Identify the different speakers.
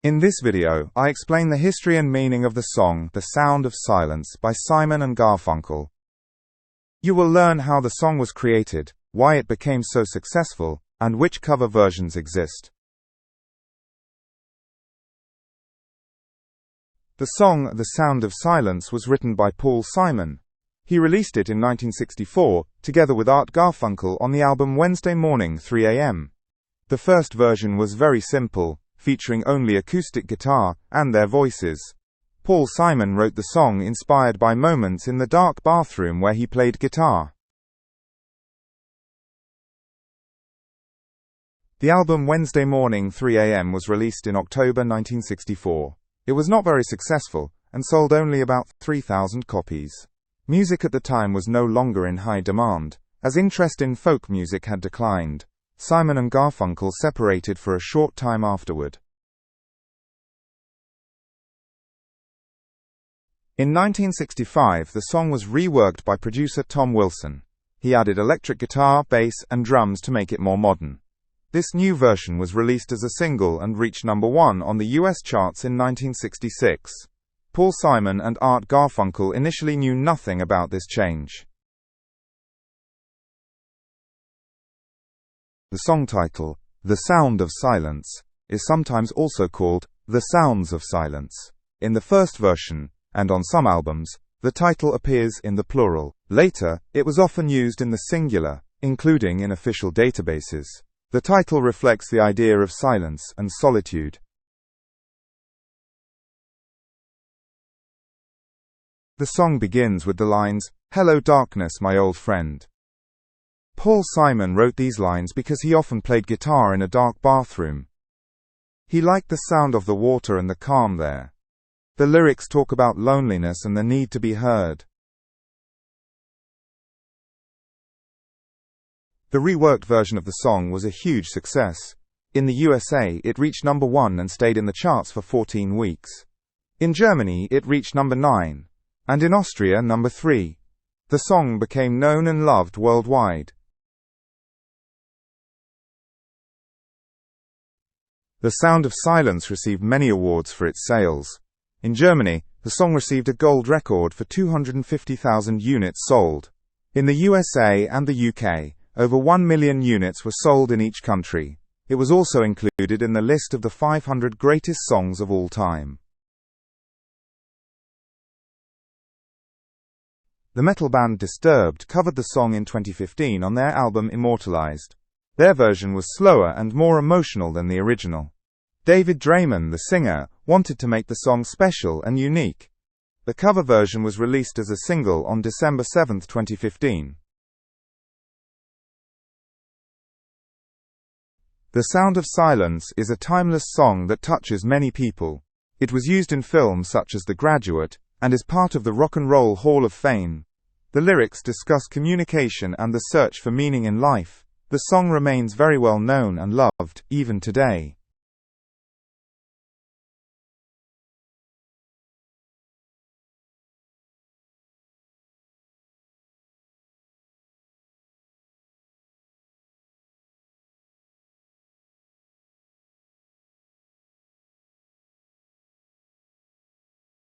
Speaker 1: In this video, I explain the history and meaning of the song The Sound of Silence by Simon and Garfunkel. You will learn how the song was created, why it became so successful, and which cover versions exist. The song The Sound of Silence was written by Paul Simon. He released it in 1964, together with Art Garfunkel on the album Wednesday Morning 3 a.m. The first version was very simple, featuring only acoustic guitar and their voices. Paul Simon wrote the song inspired by moments in the dark bathroom where he played guitar. The album Wednesday Morning 3 a.m. was released in October 1964. It was not very successful, and sold only about 3,000 copies. Music at the time was no longer in high demand, as interest in folk music had declined. Simon and Garfunkel separated for a short time afterward. In 1965, the song was reworked by producer Tom Wilson. He added electric guitar, bass, and drums to make it more modern. This new version was released as a single and reached number 1 on the US charts in 1966. Paul Simon and Art Garfunkel initially knew nothing about this change. The song title, The Sound of Silence, is sometimes also called The Sounds of Silence. In the first version, and on some albums, the title appears in the plural. Later, it was often used in the singular, including in official databases. The title reflects the idea of silence and solitude. The song begins with the lines, "Hello darkness, my old friend." Paul Simon wrote these lines because he often played guitar in a dark bathroom. He liked the sound of the water and the calm there. The lyrics talk about loneliness and the need to be heard. The reworked version of the song was a huge success. In the USA, it reached number 1 and stayed in the charts for 14 weeks. In Germany, it reached number 9. And in Austria, number 3. The song became known and loved worldwide. The Sound of Silence received many awards for its sales. In Germany, the song received a gold record for 250,000 units sold. In the USA and the UK, over 1 million units were sold in each country. It was also included in the list of the 500 greatest songs of all time. The metal band Disturbed covered the song in 2015 on their album Immortalized. Their version was slower and more emotional than the original. David Draiman, the singer, wanted to make the song special and unique. The cover version was released as a single on December 7, 2015. The Sound of Silence is a timeless song that touches many people. It was used in films such as The Graduate, and is part of the Rock and Roll Hall of Fame. The lyrics discuss communication and the search for meaning in life. The song remains very well known and loved, even today.